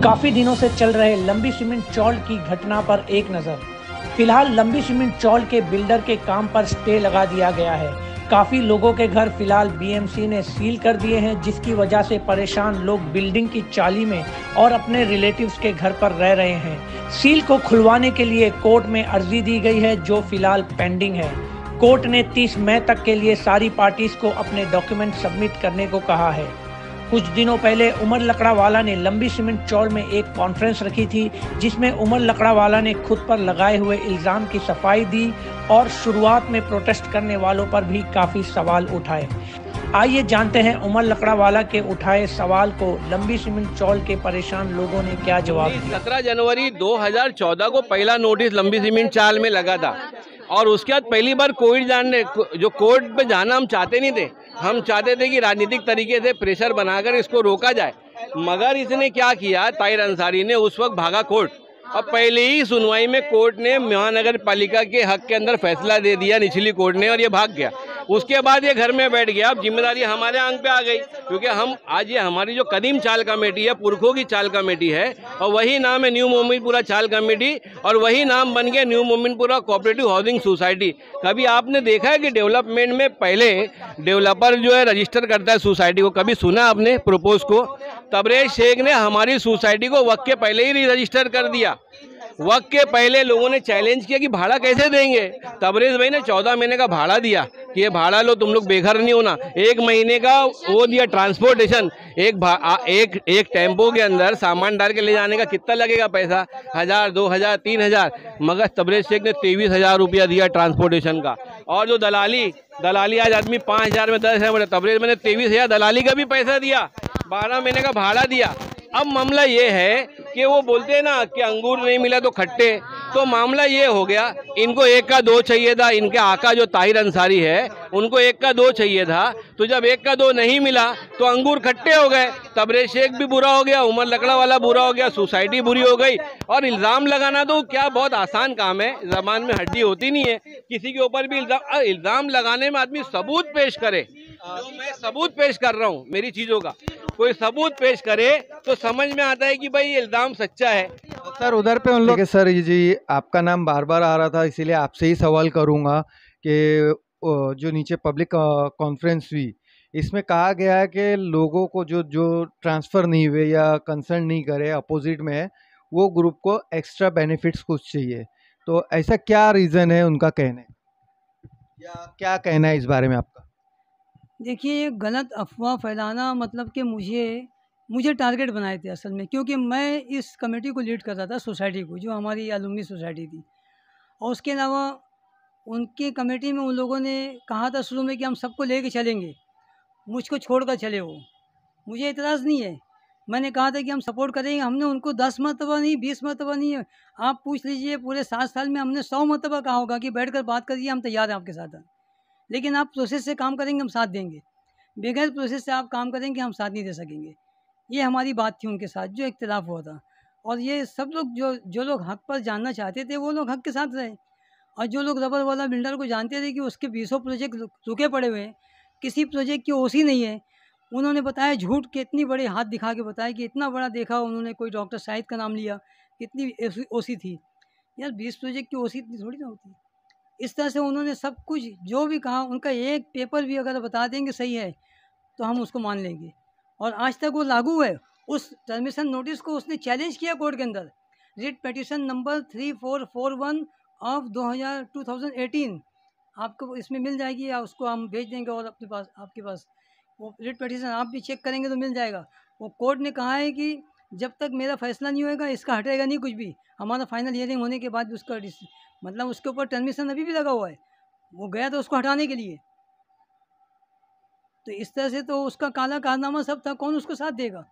काफी दिनों से चल रहे लंबी सीमेंट चौल की घटना पर एक नजर। फिलहाल लंबी सीमेंट चौल के बिल्डर के काम पर स्टे लगा दिया गया है। काफी लोगों के घर फिलहाल बीएमसी ने सील कर दिए हैं, जिसकी वजह से परेशान लोग बिल्डिंग की चाली में और अपने रिलेटिव्स के घर पर रह रहे हैं। सील को खुलवाने के लिए कोर्ट में अर्जी दी गई है, जो फिलहाल पेंडिंग है। कोर्ट ने 30 मई तक के लिए सारी पार्टीज को अपने डॉक्यूमेंट सबमिट करने को कहा है। कुछ दिनों पहले उमर लकड़ावाला ने लंबी सीमेंट चौल में एक कॉन्फ्रेंस रखी थी, जिसमें उमर लकड़ावाला ने खुद पर लगाए हुए इल्जाम की सफाई दी और शुरुआत में प्रोटेस्ट करने वालों पर भी काफी सवाल उठाए। आइए जानते हैं उमर लकड़ावाला के उठाए सवाल को लंबी सीमेंट चौल के परेशान लोगों ने क्या जवाब दिया। 17 जनवरी 2014 को पहला नोटिस लंबी सीमेंट चाल में लगा था और उसके बाद पहली बार कोर्ट पे जाना हम चाहते नहीं थे। हम चाहते थे कि राजनीतिक तरीके से प्रेशर बनाकर इसको रोका जाए, मगर इसने क्या किया, ताहिर अंसारी ने उस वक्त भागा कोर्ट और पहले ही सुनवाई में कोर्ट ने महानगर पालिका के हक के अंदर फैसला दे दिया निचली कोर्ट ने, और ये भाग गया। उसके बाद ये घर में बैठ गया। अब जिम्मेदारी हमारे आंग पे आ गई, क्योंकि हम आज ये हमारी जो कदीम चाल कमेटी है, पुरखों की चाल कमेटी है, और वही नाम है न्यू मोमिनपुरा चाल कमेटी, और वही नाम बन गया new Mominpura cooperative housing society. कभी आपने देखा है कि डेवलपमेंट में पहले डेवलपर जो है रजिस्टर करता है सोसाइटी को? कभी सुना आपने प्रोपोज को? तबरेज शेख ने हमारी सोसाइटी को वक्त के पहले ही रजिस्टर कर दिया। वक्त के पहले लोगों ने चैलेंज किया कि भाड़ा कैसे देंगे। तबरेज भाई ने 14 महीने का भाड़ा दिया कि ये भाड़ा लो, तुम लोग बेघर नहीं होना। 1 महीने का वो दिया ट्रांसपोर्टेशन। एक टेम्पो के अंदर सामान डाल के ले जाने का कितना लगेगा पैसा? 1000, 2000, 3000। मगर तबरेज शेख ने 23,000 रुपया दिया ट्रांसपोर्टेशन का। और जो दलाली आज आदमी 5000 में 10,000, तबरेज मैंने 23,000 दलाली का भी पैसा दिया, 12 महीने का भाड़ा दिया। अब मामला ये है कि वो बोलते हैं ना कि अंगूर नहीं मिला तो खट्टे, तो मामला ये हो गया, इनको 1 का 2 चाहिए था। इनके आका जो ताहिर अंसारी है, उनको 1 का 2 चाहिए था, तो जब 1 का 2 नहीं मिला तो अंगूर खट्टे हो गए। तबरेज शेख भी बुरा हो गया, उमर लकड़ावाला बुरा हो गया, सोसाइटी बुरी हो गई। और इल्ज़ाम लगाना तो क्या बहुत आसान काम है, ज़बान में हड्डी होती नहीं है। किसी के ऊपर भी इल्ज़ाम लगाने में आदमी सबूत पेश करे। जो मैं सबूत पेश कर रहा हूँ मेरी चीज़ों का, कोई सबूत पेश करे तो समझ में आता है कि भाई ये इल्ज़ाम सच्चा है। सर उधर पे उन लोग सर जी आपका नाम बार बार आ रहा था, इसीलिए आपसे ही सवाल करूंगा कि जो नीचे पब्लिक कॉन्फ्रेंस हुई, इसमें कहा गया है कि लोगों को जो ट्रांसफ़र नहीं हुए या कंसर्न नहीं करे अपोजिट में है, वो ग्रुप को एक्स्ट्रा बेनिफिट्स कुछ चाहिए। तो ऐसा क्या रीज़न है उनका कहने, या क्या कहना है इस बारे में आपका? देखिए, ये गलत अफवाह फैलाना, मतलब कि मुझे टारगेट बनाए थे असल में, क्योंकि मैं इस कमेटी को लीड कर रहा था, सोसाइटी को, जो हमारी अलुमनी सोसाइटी थी। और उसके अलावा उनकी कमेटी में उन लोगों ने कहा था शुरू में कि हम सबको लेके चलेंगे, मुझको छोड़कर चले। वो मुझे इतराज़ नहीं है, मैंने कहा था कि हम सपोर्ट करेंगे। हमने उनको 10 मरतबा नहीं, 20 मरतबा नहीं, आप पूछ लीजिए पूरे 7 साल में हमने 100 मरतबा कहा होगा कि बैठ कर बात करिए, हम तैयार हैं आपके साथ, लेकिन आप प्रोसेस से काम करेंगे हम साथ देंगे, बगैर प्रोसेस से आप काम करेंगे हम साथ नहीं दे सकेंगे। ये हमारी बात थी उनके साथ, जो इख्तिलाफ हुआ था। और ये सब लोग जो लोग हक पर जानना चाहते थे, वो लोग हक के साथ रहे। और जो लोग रबर वाला बिल्डर को जानते थे कि उसके 20 प्रोजेक्ट रुके पड़े हुए हैं, किसी प्रोजेक्ट की ओसी नहीं है, उन्होंने बताया झूठ के, इतनी बड़ी हाथ दिखा के बताया कि इतना बड़ा देखा। उन्होंने कोई डॉक्टर शाहिद का नाम लिया, कितनी ओसी थी। यार 20 प्रोजेक्ट की ओसी इतनी थोड़ी ना होती। इस तरह से उन्होंने सब कुछ जो भी कहा, उनका एक पेपर भी अगर बता देंगे सही है तो हम उसको मान लेंगे। और आज तक वो लागू है। उस टर्मिनेशन नोटिस को उसने चैलेंज किया कोर्ट के अंदर, रिट पिटीशन नंबर 3441 ऑफ 2018 आपको इसमें मिल जाएगी, या उसको हम भेज देंगे और अपने पास, आपके पास वो रिट पिटीशन आप भी चेक करेंगे तो मिल जाएगा। वो कोर्ट ने कहा है कि जब तक मेरा फैसला नहीं होएगा इसका हटेगा नहीं कुछ भी। हमारा फाइनल हियरिंग होने के बाद उसका मतलब उसके ऊपर टर्मिनेशन अभी भी लगा हुआ है। वो गया था उसको हटाने के लिए। तो इस तरह से तो उसका काला कारनामा सब था, कौन उसको साथ देगा?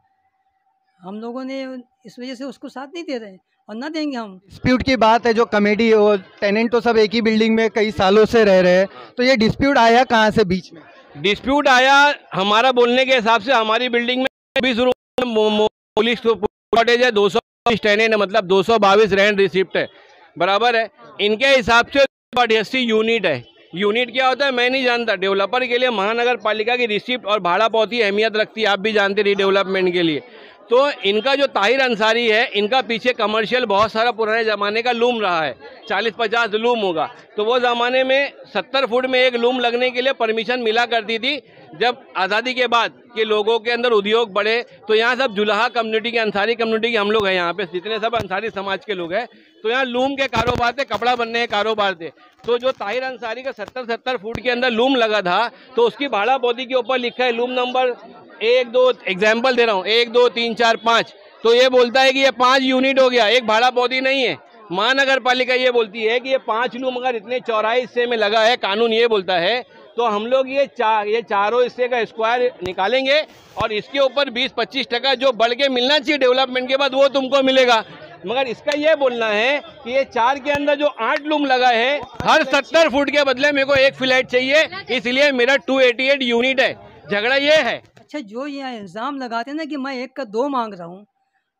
हम लोगों ने इस वजह से उसको साथ नहीं दे रहे हैं और ना देंगे हम। डिस्प्यूट की बात है, जो कमेटी और टेनेंट तो सब एक ही बिल्डिंग में कई सालों से रह रहे हैं, तो ये डिस्प्यूट आया कहाँ से बीच में? डिस्प्यूट आया हमारा बोलने के हिसाब से, हमारी बिल्डिंग में 20 रूम पुलिस कॉटेज है, 222 टेनेंट है, मतलब 222 रेंट रिसिप्ट है, बराबर है। इनके हिसाब से 80 यूनिट है। यूनिट क्या होता है मैं नहीं जानता। डेवलपर के लिए महानगर पालिका की रिसिप्ट और भाड़ा बहुत ही अहमियत रखती है, आप भी जानते रीडेवलपमेंट के लिए। तो इनका जो ताहिर अंसारी है, इनका पीछे कमर्शियल बहुत सारा पुराने ज़माने का लूम रहा है, 40-50 लूम होगा। तो वो ज़माने में 70 फुट में एक लूम लगने के लिए परमिशन मिला करती थी। जब आज़ादी के बाद के लोगों के अंदर उद्योग बढ़े तो यहाँ सब जुलाहा कम्युनिटी के, अंसारी कम्युनिटी के हम लोग हैं, यहाँ पे जितने सब अंसारी समाज के लोग हैं, तो यहाँ लूम के कारोबार थे, कपड़ा बनने के कारोबार थे। तो जो ताहिर अंसारी का 70 फुट के अंदर लूम लगा था, तो उसकी भाड़ा पौधी के ऊपर लिखा है लूम नंबर 1 2, एग्जाम्पल दे रहा हूँ, 1 2 3 4 5। तो ये बोलता है कि ये 5 यूनिट हो गया, एक भाड़ा पौधी नहीं है। महानगर पालिका ये बोलती है कि ये 5 लूम अगर इतने चौराहे हिस्से में लगा है, कानून ये बोलता है, तो हम लोग ये चारों हिस्से का स्क्वायर निकालेंगे और इसके ऊपर 20-25% जो बढ़ के मिलना चाहिए डेवलपमेंट के बाद वो तुमको मिलेगा। मगर इसका ये बोलना है कि ये 4 के अंदर जो 8 लूम लगा है, हर 70 फुट के बदले मेरे को एक फ्लैट चाहिए, इसलिए मेरा 288 यूनिट है। झगड़ा ये है। अच्छा, जो ये इल्ज़ाम लगाते हैं ना कि मैं 1 का 2 मांग रहा हूँ,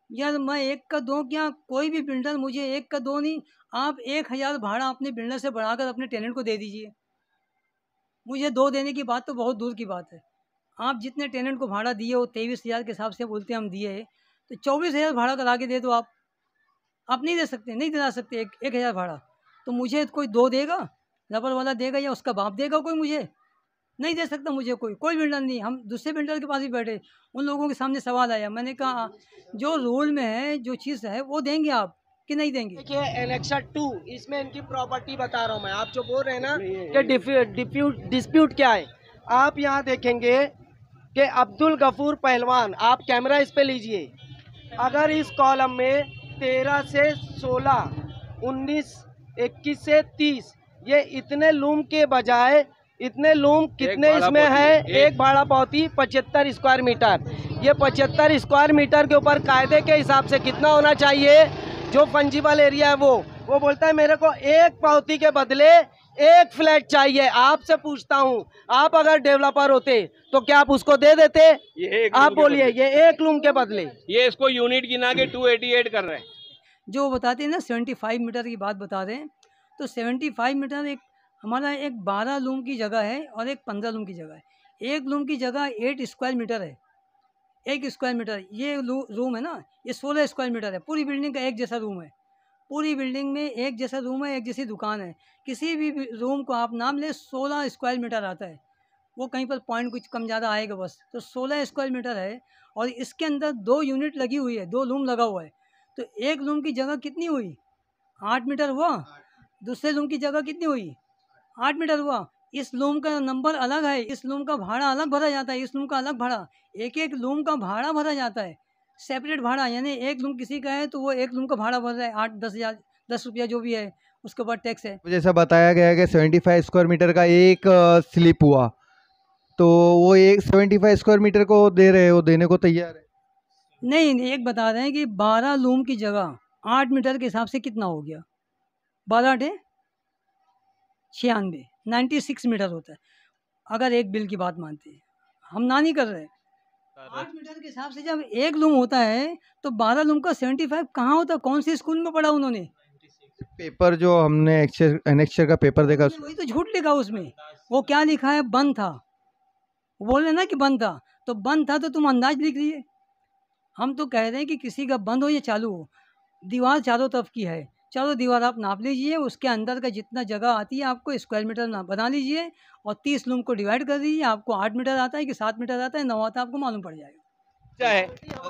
यार मैं 1 का 2 क्या, कोई भी बिल्डर मुझे 1 का 2 नहीं, आप 1000 भाड़ा अपने बिल्डर से बढ़ाकर अपने टेनेंट को दे दीजिए। मुझे 2 देने की बात तो बहुत दूर की बात है। आप जितने टेनेंट को भाड़ा दिए हो 23,000 के हिसाब से बोलते हैं हम दिए, तो 24,000 भाड़ा करा के दे दो। आप नहीं दे सकते, नहीं दिला सकते 1,000 भाड़ा, तो मुझे कोई 2 देगा, रबर वाला देगा या उसका बाप देगा, कोई मुझे नहीं दे सकता। मुझे कोई बिल्डर नहीं। हम दूसरे बिल्डर के पास भी बैठे, उन लोगों के सामने सवाल आया, मैंने कहा जो रूल में है, जो चीज़ है वो देंगे आप कि नहीं देंगे। देखिए एनेक्सर 2 इसमें इनकी प्रॉपर्टी बता रहा हूँ मैं। आप जो बोल रहे हैं ना कि डिस्प्यूट क्या है, आप यहाँ देखेंगे कि अब्दुल गफूर पहलवान, आप कैमरा इस पे लीजिए, अगर इस कॉलम में 13 से 16, 19, 21 से 30, ये इतने लूम के बजाय इतने लूम कितने इसमें है, एक भाड़ा पौती 75 स्क्वायर मीटर। ये 75 स्क्वायर मीटर के ऊपर कायदे के हिसाब से कितना होना चाहिए, जो फंजिबल एरिया है वो बोलता है मेरे को एक पौती के बदले एक फ्लैट चाहिए। आपसे पूछता हूँ, आप अगर डेवलपर होते तो क्या आप उसको दे देते? आप बोलिए, ये एक लूम के बदले, ये इसको यूनिट गिना के 288 कर रहे हैं। जो बताते हैं ना 75 मीटर की बात बता रहे हैं, तो 75 मीटर एक हमारा एक 12 लूम की जगह है और एक 15 लूम की जगह है। 1 लूम की जगह 8 स्क्वायर मीटर है, 1 स्क्वायर मीटर। ये रूम है ना, ये 16 स्क्वायर मीटर है। पूरी बिल्डिंग का एक जैसा रूम है, पूरी बिल्डिंग में एक जैसा रूम है, एक जैसी दुकान है। किसी भी रूम को आप नाम ले 16 स्क्वायर मीटर आता है, वो कहीं पर पॉइंट कुछ कम ज़्यादा आएगा बस। तो 16 स्क्वायर मीटर है और इसके अंदर 2 यूनिट लगी हुई है, 2 लूम लगा हुआ है। तो 1 लूम की जगह कितनी हुई? 8 मीटर हुआ। दूसरे लूम की जगह कितनी हुई? 8 मीटर हुआ। इस लूम का नंबर अलग है, इस लूम का भाड़ा अलग भरा जाता है, इस लूम का अलग भाड़ा, एक लूम का भाड़ा भरा जाता है, सेपरेट भाड़ा। यानी 1 लूम किसी का है तो वो 1 लूम का भाड़ा भर रहा है 8-10 हज़ार, 10 रुपया जो भी है, उसके बाद टैक्स है। जैसा बताया गया है कि 75 स्क्वायर मीटर का एक स्लिप हुआ, तो वो एक 75 स्क्वायर मीटर को दे रहे हो, देने को तैयार है? नहीं, एक बता रहे हैं कि 12 लूम की जगह 8 मीटर के हिसाब से कितना हो गया? 12 96, 96 मीटर होता है अगर एक बिल की बात मानते हैं। हम ना नहीं कर रहे। 8 मीटर के हिसाब से जब 1 लूम होता है तो 12 लूम का 75 कहाँ होता? कौन से स्कूल में पढ़ा उन्होंने? पेपर जो हमने एनेक्चर का पेपर देखा, वही तो झूठ लिखा उसमें। वो क्या लिखा है? बंद था। बोल रहे ना कि बंद था, तो बंद था तो तुम अंदाज लिख लिए। हम तो कह रहे हैं कि किसी का बंद हो या चालू हो, दीवार चारों तरफ की है, चारों दीवार आप नाप लीजिए, उसके अंदर का जितना जगह आती है आपको स्क्वायर मीटर बना लीजिए और 30 लूम को डिवाइड कर दीजिए। आपको 8 मीटर आता है कि 7 मीटर आता है, 9 आता है, आपको मालूम पड़ जाएगा।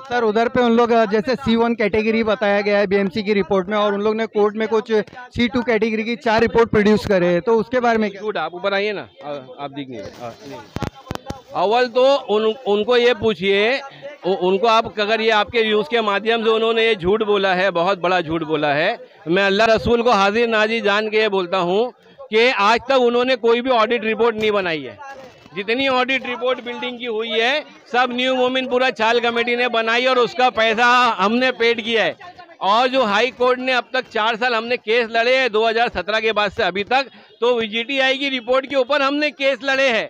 सर उधर पे उन लोग जैसे C1 कैटेगरी बताया गया है BMC की रिपोर्ट में, और उन लोग ने कोर्ट में कुछ C2 कैटेगरी की 4 रिपोर्ट प्रोड्यूस करे, तो उसके बारे में झूठ। आप ऊपर आइए ना, आप दिखेंगे। अव्वल तो उनको ये पूछिए, उनको आप अगर ये आपके न्यूज़ के माध्यम से उन्होंने ये झूठ बोला है, बहुत बड़ा झूठ बोला है, मैं अल्लाह रसूल को हाजिर नाजी जान के ये बोलता हूँ कि आज तक उन्होंने कोई भी ऑडिट रिपोर्ट नहीं बनाई है। जितनी ऑडिट रिपोर्ट बिल्डिंग की हुई है सब न्यू मोमिनपुरा चाल कमेटी ने बनाई और उसका पैसा हमने पेड किया है। और जो हाई कोर्ट ने अब तक 4 साल हमने केस लड़े हैं 2017 के बाद से अभी तक, तो VGTI की रिपोर्ट के ऊपर हमने केस लड़े हैं।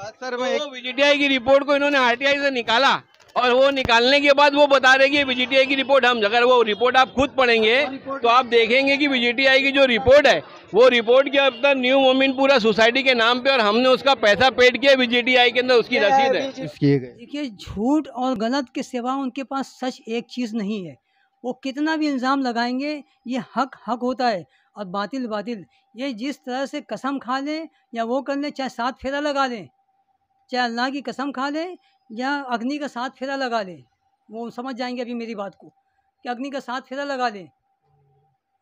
सर मैं VGTI की रिपोर्ट को इन्होंने RTI से निकाला और वो निकालने के बाद वो बता रहे कि VGTI की रिपोर्ट, हम अगर वो रिपोर्ट आप खुद पढ़ेंगे तो आप देखेंगे कि VGTI की जो रिपोर्ट है वो रिपोर्ट के अंदर न्यू मोमिन पूरा सोसाइटी के नाम पे, और हमने उसका पैसा पेड किया, VGTI के अंदर उसकी रसीद है। देखिए, झूठ और गलत के सिवा उनके पास सच एक चीज़ नहीं है। वो कितना भी इल्ज़ाम लगाएंगे, ये हक हक होता है और बातिल बातिल। ये जिस तरह से कसम खा लें या वो कर लें, चाहे 7 फेरा लगा लें, चाहे अल्लाह की कसम खा लें या अग्नि का 7 फेरा लगा लें, वो समझ जाएंगे अभी मेरी बात को, कि अग्नि का 7 फेरा लगा लें,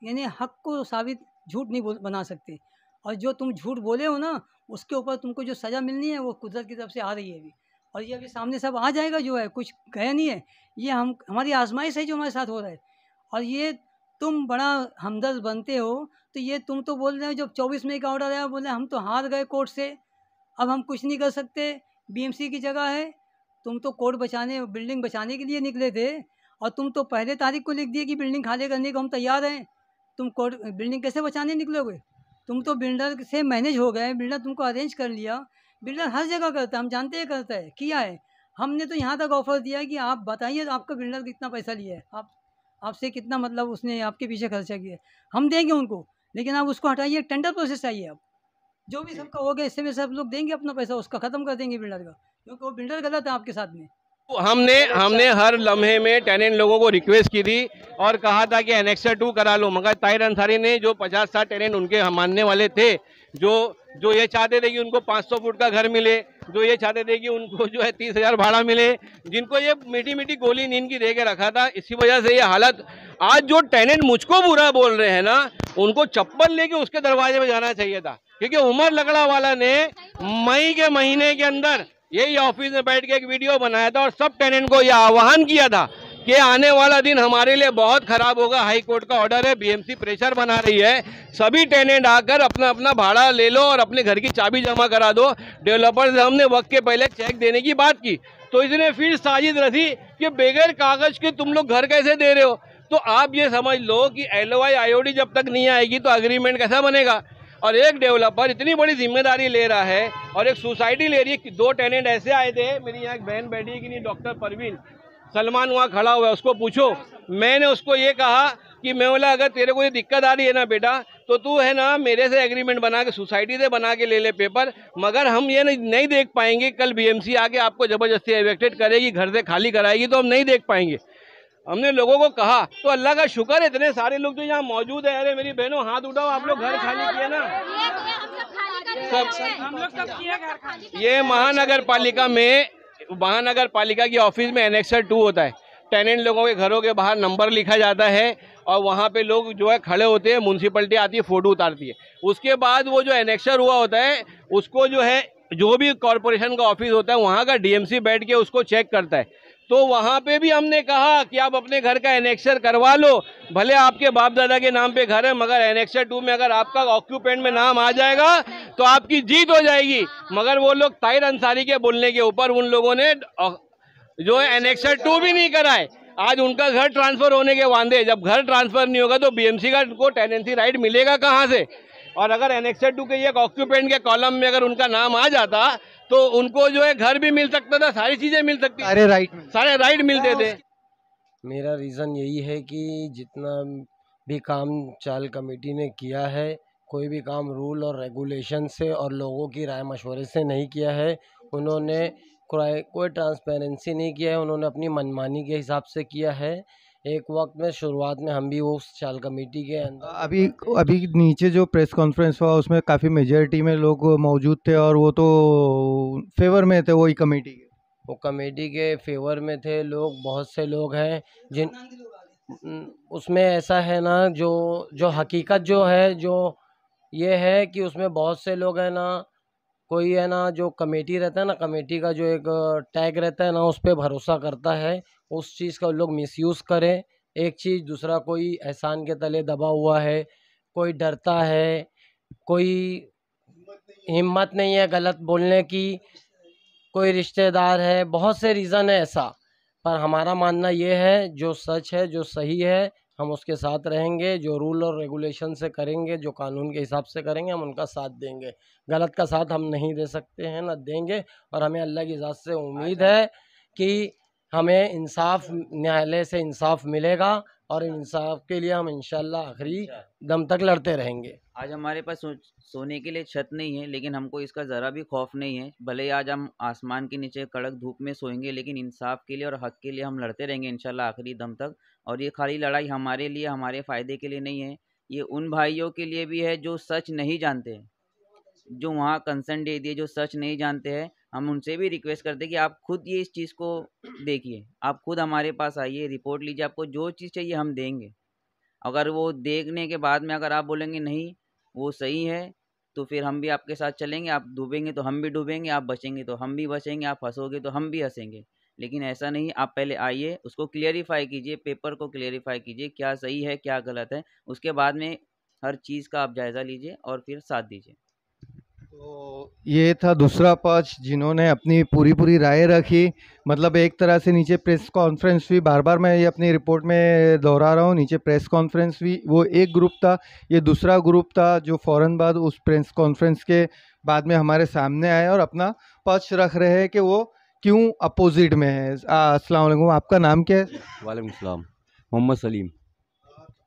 यानी हक को साबित झूठ नहीं बना सकते। और जो तुम झूठ बोले हो ना, उसके ऊपर तुमको जो सज़ा मिलनी है वो कुदरत की तरफ से आ रही है अभी, और ये अभी सामने सब आ जाएगा। जो है कुछ गया नहीं है, ये हमारी आजमाइश है जो हमारे साथ हो रहा है। और ये तुम बड़ा हमदर्द बनते हो, तो ये तुम तो बोल रहे हो जब 24 मई का ऑर्डर आया, बोले हम तो हार गए कोर्ट से, अब हम कुछ नहीं कर सकते, BMC की जगह है। तुम तो कोर्ट बचाने, बिल्डिंग बचाने के लिए निकले थे, और तुम तो पहले तारीख को लिख दिए कि बिल्डिंग खाली करने को हम तैयार हैं। तुम कोर्ट बिल्डिंग कैसे बचाने निकलोगे? तुम तो बिल्डर से मैनेज हो गए, बिल्डर तुमको अरेंज कर लिया। बिल्डर हर जगह करता है, हम जानते हैं करता है, किया है। हमने तो यहाँ तक ऑफर दिया है कि आप बताइए आपका बिल्डर कितना पैसा लिया है, आपसे कितना मतलब उसने आपके पीछे खर्चा किया है, हम देंगे उनको, लेकिन आप उसको हटाइए, टेंडर प्रोसेस चाहिए। अब जो भी सबका हो गया, इससे में सब लोग देंगे अपना पैसा, उसका ख़त्म कर देंगे बिल्डर का, क्योंकि वो बिल्डर गलत है आपके साथ में। हमने हर लम्हे में टेनेंट लोगों को रिक्वेस्ट की थी और कहा था कि एनेक्सर 2 करा लो, मगर ताहिर अंसारी ने, जो 50-60 टेनेंट उनके मानने वाले थे, जो ये चाहते थे कि उनको 500 फुट का घर मिले, जो ये चाहते थे कि उनको जो है 30,000 भाड़ा मिले, जिनको ये मीठी मीठी गोली नींद की दे के रखा था, इसी वजह से ये हालत। आज जो टेनेंट मुझको बुरा बोल रहे हैं ना, उनको चप्पल लेके उसके दरवाजे पे जाना चाहिए था, क्योंकि उमर लगड़ा वाला ने मई के महीने के अंदर यही ऑफिस में बैठ के एक वीडियो बनाया था और सब टेनेंट को यह आह्वान किया था कि आने वाला दिन हमारे लिए बहुत खराब होगा, हाई कोर्ट का ऑर्डर है, BMC प्रेशर बना रही है, सभी टेनेंट आकर अपना अपना भाड़ा ले लो और अपने घर की चाबी जमा करा दो। डेवलपर से हमने वक्त के पहले चेक देने की बात की, तो इसने फिर साजिश रची कि बगैर कागज के तुम लोग घर कैसे दे रहे हो। तो आप ये समझ लो कि LOI IOD जब तक नहीं आएगी तो अग्रीमेंट कैसा बनेगा। और एक डेवलपर इतनी बड़ी जिम्मेदारी ले रहा है और एक सोसाइटी ले रही है। 2 टेनेंट ऐसे आए थे, मेरी यहाँ एक बहन बैठी है कि नहीं, डॉक्टर परवीन, सलमान वहाँ खड़ा हुआ है, उसको पूछो। मैंने उसको ये कहा कि मैं बोला अगर तेरे को ये दिक्कत आ रही है ना बेटा, तो तू है ना मेरे से एग्रीमेंट बना के, सोसाइटी से बना के ले ले पेपर, मगर हम ये नहीं देख पाएंगे, कल BMC आके आपको ज़बरदस्ती एविक्टेड करेगी, घर से खाली कराएगी, तो हम नहीं देख पाएंगे। हमने लोगों को कहा, तो अल्लाह का शुक्र है इतने सारे लोग जो यहाँ मौजूद है। अरे मेरी बहनों हाथ उठाओ, आप लोग घर खाली किए ना? सब ये महानगर पालिका की ऑफिस में एनेक्सर 2 होता है। टेनेंट लोगों के घरों के बाहर नंबर लिखा जाता है और वहाँ पे लोग जो है खड़े होते हैं, म्यूनसिपलिटी आती है, फोटो उतारती है। उसके बाद वो जो एनेक्सर हुआ होता है उसको जो है, जो भी कॉरपोरेशन का ऑफिस होता है वहाँ का DMC बैठ के उसको चेक करता है। तो वहाँ पे भी हमने कहा कि आप अपने घर का एनेक्सर करवा लो, भले आपके बाप दादा के नाम पे घर है, मगर एनेक्सर 2 में अगर आपका ऑक्यूपेंट में नाम आ जाएगा तो आपकी जीत हो जाएगी। मगर वो लोग ताहिर अंसारी के बोलने के ऊपर उन लोगों ने जो है एनेक्सर 2 भी नहीं कराए। आज उनका घर ट्रांसफर होने के वांदे। जब घर ट्रांसफर नहीं होगा तो BMC का को टेनेंसी राइट मिलेगा कहाँ से? और अगर एनेक्सर 2 के एक ऑक्यूपेंट के कॉलम में अगर उनका नाम आ जाता तो उनको जो है घर भी मिल सकता था, सारी चीजें मिल सकती, सारे राइट मिलते थे। मेरा रीज़न यही है कि जितना भी काम चाल कमेटी ने किया है, कोई भी काम रूल और रेगुलेशन से और लोगों की राय मशवरे से नहीं किया है। उन्होंने कोई ट्रांसपेरेंसी नहीं किया है, उन्होंने अपनी मनमानी के हिसाब से किया है। एक वक्त में शुरुआत में हम भी वो चाल कमेटी के अंदर, अभी नीचे जो प्रेस कॉन्फ्रेंस हुआ उसमें काफ़ी मेजॉरिटी में लोग मौजूद थे और वो तो फेवर में थे, वही कमेटी के, वो कमेटी के फेवर में थे लोग। बहुत से लोग हैं जिन उसमें ऐसा है ना, जो हकीकत जो है, जो ये है कि उसमें बहुत से लोग हैं ना, कोई है ना जो कमेटी रहता है ना, कमेटी का जो एक टैग रहता है ना, उस पर भरोसा करता है, उस चीज़ का लोग मिसयूज़ करें। एक चीज़, दूसरा कोई एहसान के तले दबा हुआ है, कोई डरता है, कोई हिम्मत नहीं है गलत बोलने की, कोई रिश्तेदार है, बहुत से रीज़न है ऐसा। पर हमारा मानना ये है, जो सच है, जो सही है, हम उसके साथ रहेंगे। जो रूल और रेगुलेशन से करेंगे, जो कानून के हिसाब से करेंगे, हम उनका साथ देंगे। गलत का साथ हम नहीं दे सकते हैं, ना देंगे। और हमें अल्लाह की ज़ात से उम्मीद है कि हमें इंसाफ, न्यायालय से इंसाफ मिलेगा और इंसाफ के लिए हम इंशाल्लाह आखिरी दम तक लड़ते रहेंगे। आज हमारे पास सोने के लिए छत नहीं है, लेकिन हमको इसका ज़रा भी खौफ नहीं है। भले ही आज हम आसमान के नीचे कड़क धूप में सोएंगे, लेकिन इंसाफ के लिए और हक के लिए हम लड़ते रहेंगे इंशाल्लाह आखिरी दम तक। और ये खाली लड़ाई हमारे लिए, हमारे फ़ायदे के लिए नहीं है, ये उन भाइयों के लिए भी है जो सच नहीं जानते हैं, जो वहाँ कंसर्न दे दिए, जो सच नहीं जानते हैं। हम उनसे भी रिक्वेस्ट करते हैं कि आप खुद ये इस चीज़ को देखिए, आप खुद हमारे पास आइए, रिपोर्ट लीजिए, आपको जो चीज़ चाहिए हम देंगे। अगर वो देखने के बाद में अगर आप बोलेंगे नहीं वो सही है, तो फिर हम भी आपके साथ चलेंगे। आप डूबेंगे तो हम भी डूबेंगे, आप बचेंगे तो हम भी बचेंगे, आप हंसोगे तो हम भी हंसेंगे। लेकिन ऐसा नहीं, आप पहले आइए, उसको क्लियरिफाई कीजिए, पेपर को क्लियरिफाई कीजिए, क्या सही है क्या गलत है, उसके बाद में हर चीज़ का आप जायज़ा लीजिए और फिर साथ दीजिए। तो ये था दूसरा पक्ष जिन्होंने अपनी पूरी राय रखी। मतलब एक तरह से नीचे प्रेस कॉन्फ्रेंस हुई, बार बार मैं ये अपनी रिपोर्ट में दोहरा रहा हूँ, नीचे प्रेस कॉन्फ्रेंस हुई, वो एक ग्रुप था, ये दूसरा ग्रुप था जो फ़ौरन बाद उस प्रेस कॉन्फ्रेंस के बाद में हमारे सामने आए और अपना पक्ष रख रहे हैं कि वो क्यों अपोजिट में है। अस्सलाम वालेकुम, आपका नाम क्या है? वालेकुम सलाम, मोहम्मद सलीम।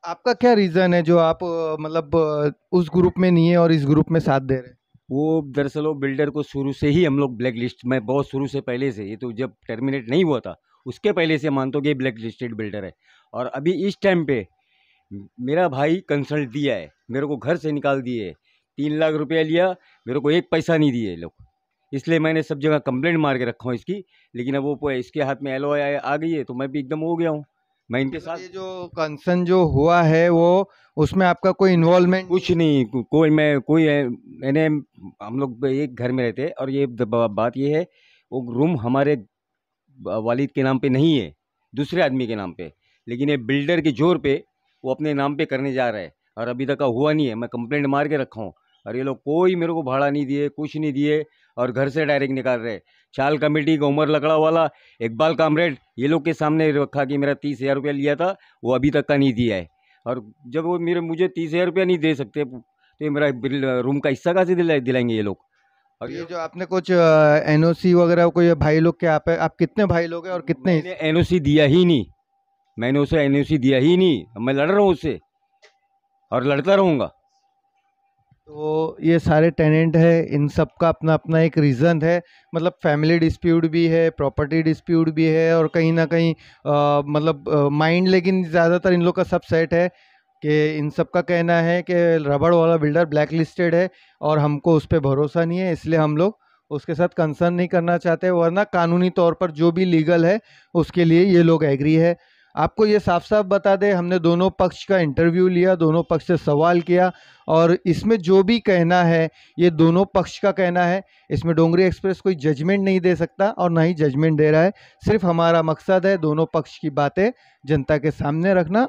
आपका क्या रीज़न है जो आप मतलब उस ग्रुप में नहीं है और इस ग्रुप में साथ दे रहे हैं? वो दरअसल वो बिल्डर को शुरू से ही हम लोग ब्लैक लिस्ट में, बहुत शुरू से पहले से, ये तो जब टर्मिनेट नहीं हुआ था उसके पहले से मानते हो कि ब्लैक लिस्टेड बिल्डर है। और अभी इस टाइम पे मेरा भाई कंसल्ट दिया है, मेरे को घर से निकाल दिए, 3 लाख रुपया लिया, मेरे को एक पैसा नहीं दिए लोग। इसलिए मैंने सब जगह कंप्लेंट मार के रखा हूँ इसकी। लेकिन अब वो इसके हाथ में LOI आ गई है तो मैं भी एकदम हो गया हूँ, मैं इनके साथ। ये जो कंसर्न जो हुआ है वो उसमें आपका कोई इन्वॉल्वमेंट? कुछ नहीं, कोई मैंने हम लोग एक घर में रहते हैं और ये बात ये है, वो रूम हमारे वालिद के नाम पे नहीं है, दूसरे आदमी के नाम पे, लेकिन ये बिल्डर के जोर पे वो अपने नाम पे करने जा रहा है और अभी तक का हुआ नहीं है। मैं कंप्लेंट मार के रखा हूँ और ये लोग कोई मेरे को भाड़ा नहीं दिए, कुछ नहीं दिए और घर से डायरेक्ट निकाल रहे। चाल कमेटी का उमर लकड़ा वाला, इकबाल कामरेड, ये लोग के सामने रखा कि मेरा 30,000 रुपया लिया था, वो अभी तक का नहीं दिया है। और जब वो मुझे 30,000 रुपया नहीं दे सकते तो ये मेरा रूम का हिस्सा कहाँ से दिलाएंगे ये लोग। और ये जो आपने कुछ NOC वगैरह कोई भाई लोग के आप कितने भाई लोग हैं और कितने? मैंने NOC दिया ही नहीं, मैंने उसे NOC दिया ही नहीं, मैं लड़ रहा हूँ उससे और लड़ता रहूँगा। तो ये सारे टेनेंट है, इन सब का अपना अपना एक रीज़न है। मतलब फैमिली डिस्प्यूट भी है, प्रॉपर्टी डिस्प्यूट भी है और कहीं ना कहीं मतलब माइंड, लेकिन ज़्यादातर इन लोग का सब सेट है कि इन सब का कहना है कि रबड़ वाला बिल्डर ब्लैक लिस्टेड है और हमको उस पर भरोसा नहीं है, इसलिए हम लोग उसके साथ कंसर्न नहीं करना चाहते, वरना कानूनी तौर पर जो भी लीगल है उसके लिए ये लोग एग्री है। आपको ये साफ साफ बता दें, हमने दोनों पक्ष का इंटरव्यू लिया, दोनों पक्ष से सवाल किया और इसमें जो भी कहना है ये दोनों पक्ष का कहना है। इसमें डोंगरी एक्सप्रेस कोई जजमेंट नहीं दे सकता और ना ही जजमेंट दे रहा है। सिर्फ हमारा मकसद है दोनों पक्ष की बातें जनता के सामने रखना।